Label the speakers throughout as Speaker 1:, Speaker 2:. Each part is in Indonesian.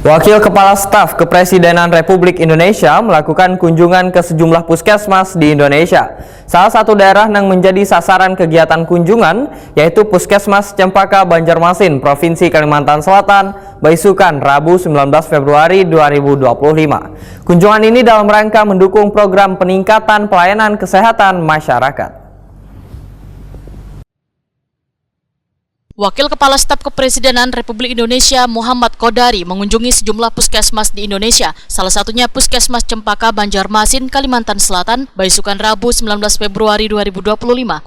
Speaker 1: Wakil Kepala Staf Kepresidenan Republik Indonesia melakukan kunjungan ke sejumlah puskesmas di Indonesia. Salah satu daerah yang menjadi sasaran kegiatan kunjungan yaitu Puskesmas Cempaka Banjarmasin, Provinsi Kalimantan Selatan, Baisukan, Rabu 19 Februari 2025. Kunjungan ini dalam rangka mendukung program peningkatan pelayanan kesehatan masyarakat.
Speaker 2: Wakil Kepala Staf Kepresidenan Republik Indonesia Muhammad Kodari mengunjungi sejumlah puskesmas di Indonesia, salah satunya Puskesmas Cempaka Banjarmasin, Kalimantan Selatan, Baisukan, Rabu 19 Februari 2025.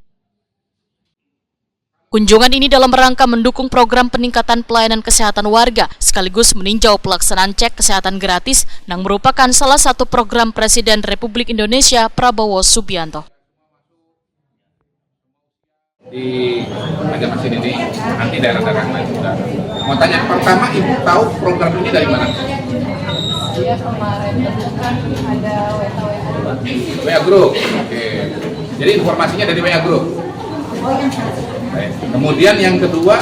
Speaker 2: Kunjungan ini dalam rangka mendukung program peningkatan pelayanan kesehatan warga, sekaligus meninjau pelaksanaan cek kesehatan gratis yang merupakan salah satu program Presiden Republik Indonesia Prabowo Subianto.
Speaker 3: Di Banjarmasin ini nanti daerah-daerah lain sudah. Mau tanya pertama, Ibu tahu program ini dari mana?
Speaker 4: Iya, kemarin itu kan ada
Speaker 3: WA Group. Oke. Jadi informasinya dari WA Group. Baik. Kemudian yang kedua,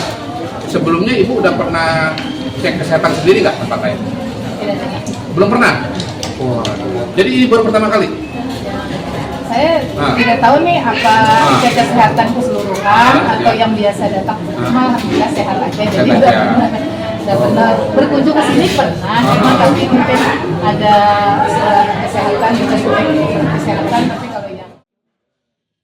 Speaker 3: sebelumnya Ibu udah pernah cek kesehatan sendiri nggak tempat lain? Belum pernah. Jadi ini baru pertama kali.
Speaker 4: Saya tidak tahu nih apa cek kesehatan keseluruhan atau yang biasa datang, cuma alhamdulillah sehat aja. Jadi udah benar berkunjung ke sini pernah, memang tapi mungkin ada kesehatan bisa cek kesehatan, tapi kalau yang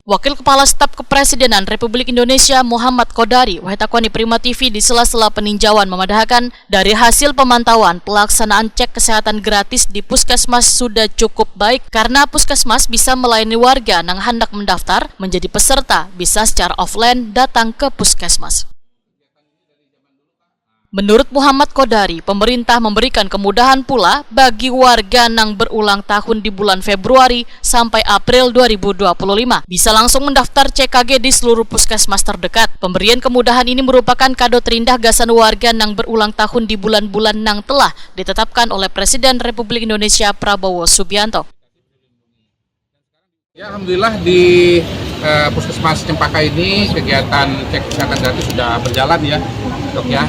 Speaker 2: Wakil Kepala Staf Kepresidenan Republik Indonesia Muhammad Kodari, Wahitakwani Prima TV di sela-sela peninjauan memandahkan dari hasil pemantauan pelaksanaan cek kesehatan gratis di puskesmas sudah cukup baik karena puskesmas bisa melayani warga yang hendak mendaftar menjadi peserta bisa secara offline datang ke puskesmas. Menurut Muhammad Kodari, pemerintah memberikan kemudahan pula bagi warga yang berulang tahun di bulan Februari sampai April 2025. Bisa langsung mendaftar CKG di seluruh puskesmas terdekat. Pemberian kemudahan ini merupakan kado terindah gasan warga yang berulang tahun di bulan-bulan yang telah ditetapkan oleh Presiden Republik Indonesia Prabowo Subianto.
Speaker 3: Ya, alhamdulillah di Puskesmas Cempaka ini kegiatan cek kesehatan gratis sudah berjalan ya, Dok ya.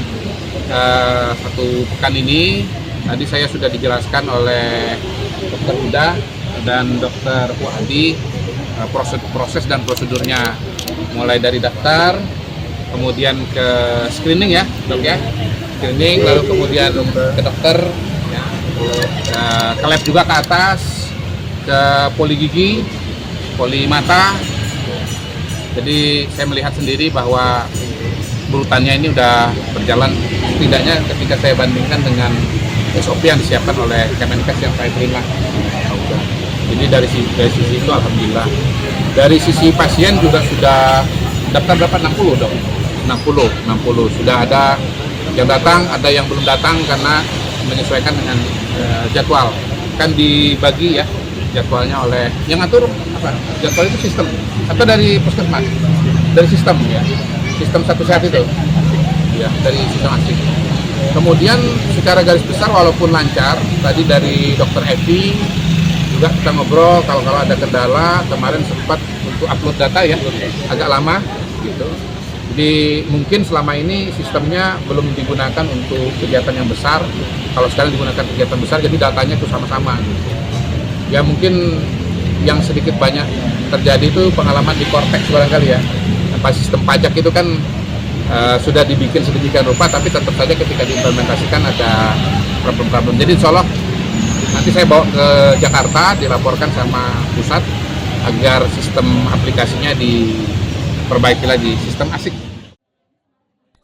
Speaker 3: Satu pekan ini tadi saya sudah dijelaskan oleh Dr. Huda dan Dr. Wahdi proses dan prosedurnya, mulai dari daftar, kemudian ke screening ya, Dok ya, screening, lalu kemudian ke dokter, ya, ke lab juga ke atas, ke poli gigi, poli mata. Jadi saya melihat sendiri bahwa urutannya ini udah berjalan, setidaknya ketika saya bandingkan dengan SOP yang disiapkan oleh Kemenkes yang saya terima. Jadi dari sisi itu alhamdulillah. Dari sisi pasien juga sudah daftar berapa? 60 dong. 60 sudah ada yang datang, ada yang belum datang karena menyesuaikan dengan jadwal. Kan dibagi ya jadwalnya oleh yang ngatur apa? Jadwal itu sistem atau dari puskesmas? Dari sistem ya. Sistem satu sehat itu ya, dari sistem asing. Kemudian secara garis besar walaupun lancar, tadi dari Dr. Evi juga kita ngobrol kalau ada kendala, kemarin sempat untuk upload data ya agak lama gitu. Jadi mungkin selama ini sistemnya belum digunakan untuk kegiatan yang besar. Kalau sekarang digunakan kegiatan besar, jadi datanya itu sama-sama gitu. Ya mungkin yang sedikit banyak terjadi itu pengalaman di Cortex barangkali ya. Sistem pajak itu kan sudah dibikin sedemikian rupa, tapi tetap saja ketika diimplementasikan ada problem-problem. Jadi insya Allah nanti saya bawa ke Jakarta, dilaporkan sama pusat agar sistem aplikasinya diperbaiki lagi, sistem asik.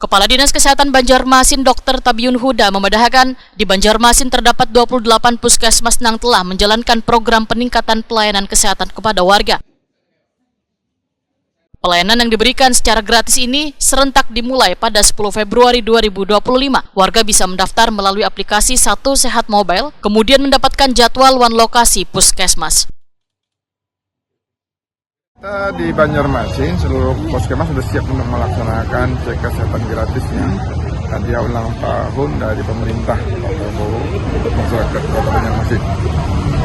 Speaker 2: Kepala Dinas Kesehatan Banjarmasin Dr. Tabiun Huda memandahkan di Banjarmasin terdapat 28 puskesmas yang telah menjalankan program peningkatan pelayanan kesehatan kepada warga. Pelayanan yang diberikan secara gratis ini serentak dimulai pada 10 Februari 2025. Warga bisa mendaftar melalui aplikasi Satu Sehat Mobile, kemudian mendapatkan jadwal one lokasi puskesmas.
Speaker 5: Kita di Banjarmasin, seluruh puskesmas sudah siap untuk melaksanakan cek kesehatan gratisnya. Hadiah ulang tahun dari pemerintah Pak Prabowo untuk masyarakat Kota Banjarmasin.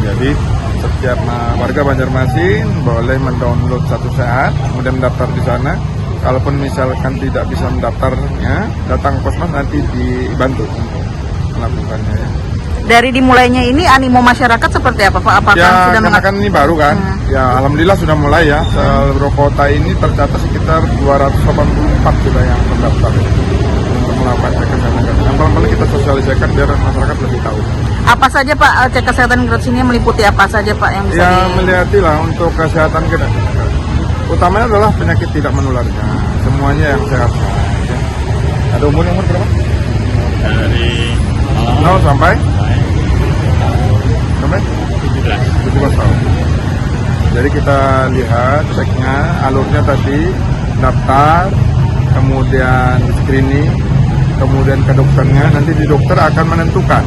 Speaker 5: Jadi setiap warga Banjarmasin boleh mendownload Satu Sehat, kemudian mendaftar di sana. Kalaupun misalkan tidak bisa mendaftarnya, datang ke puskesmas nanti dibantu untuk melakukannya ya.
Speaker 6: Dari dimulainya ini animo masyarakat seperti apa Pak? Apakah
Speaker 5: Ya,
Speaker 6: sudah
Speaker 5: karena kan ini baru kan, ya alhamdulillah sudah mulai ya. Seluruh kota ini tercatat sekitar 284 sudah yang terdaftar untuk melakukan cek kesehatan gratis. Yang paling kita sosialisasikan biar masyarakat lebih tahu.
Speaker 6: Apa saja Pak cek kesehatan gratis ini meliputi apa saja Pak yang bisa
Speaker 5: Ya melihatilah untuk kesehatan kita. Utamanya adalah penyakit tidak menularnya, semuanya yang sehat. Ya. Ada umur berapa?
Speaker 7: Dari
Speaker 5: 0 sampai 17 tahun. Jadi kita lihat ceknya, alurnya tadi daftar, kemudian screening, kemudian ke dokternya. Nanti di dokter akan menentukan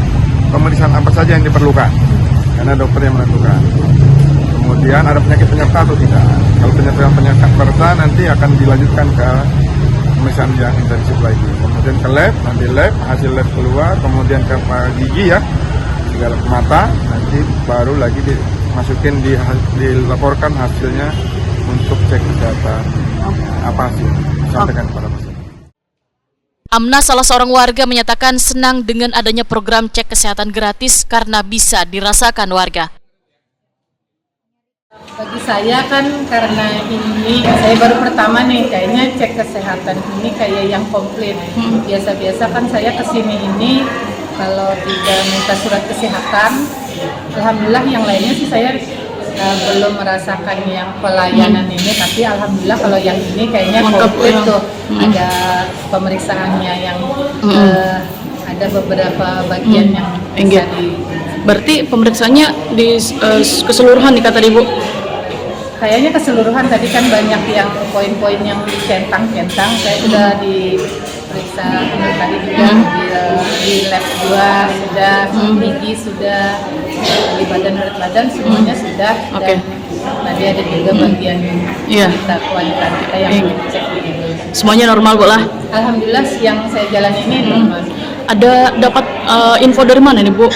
Speaker 5: pemeriksaan apa saja yang diperlukan, karena dokter yang menentukan. Kemudian ada penyakit penyerta atau tidak. Kalau penyakit penyerta nanti akan dilanjutkan ke pemeriksaan yang intensif lagi. Kemudian ke lab, nanti lab, hasil lab keluar, kemudian ke gigi ya, segala mata, nanti baru lagi dimasukin dilaporkan hasilnya untuk cek kesehatan apa sih sampaikan kepada masyarakat.
Speaker 2: Amna, salah seorang warga, menyatakan senang dengan adanya program cek kesehatan gratis karena bisa dirasakan warga.
Speaker 4: Bagi saya kan karena ini saya baru pertama nih, kayaknya cek kesehatan ini kayak yang komplit. Biasa-biasa kan saya kesini ini kalau tidak minta surat kesehatan, alhamdulillah yang lainnya sih saya belum merasakan yang pelayanan ini, tapi alhamdulillah kalau yang ini kayaknya komplit tuh. Ada pemeriksaannya yang ada beberapa bagian yang bisa di.
Speaker 8: Berarti pemeriksaannya di keseluruhan nih kata Ibu?
Speaker 4: Kayaknya keseluruhan, tadi kan banyak yang poin-poin yang dicentang-centang, saya sudah diperiksa tadi juga di lab 2 sudah, gigi sudah, di badan berat badan semuanya sudah, dan tadi ada juga bagian kita kewangian kita yang dicek.
Speaker 8: Semuanya normal Bu lah?
Speaker 4: Alhamdulillah yang saya jalani ini normal.
Speaker 8: Ada dapat info dari mana nih Bu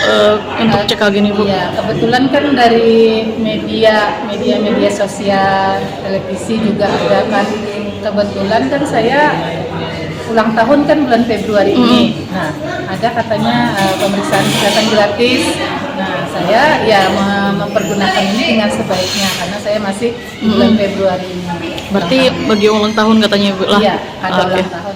Speaker 8: untuk CKG ini Bu?
Speaker 4: Iya, kebetulan kan dari media sosial, televisi juga ada kan. Kebetulan kan saya ulang tahun kan bulan Februari ini. Nah, ada katanya pemeriksaan kesehatan gratis. Nah, saya ya mempergunakan ini dengan sebaiknya karena saya masih bulan Februari ini.
Speaker 8: Berarti bagi ulang tahun katanya Bu lah?
Speaker 4: Iya, ada ulang tahun.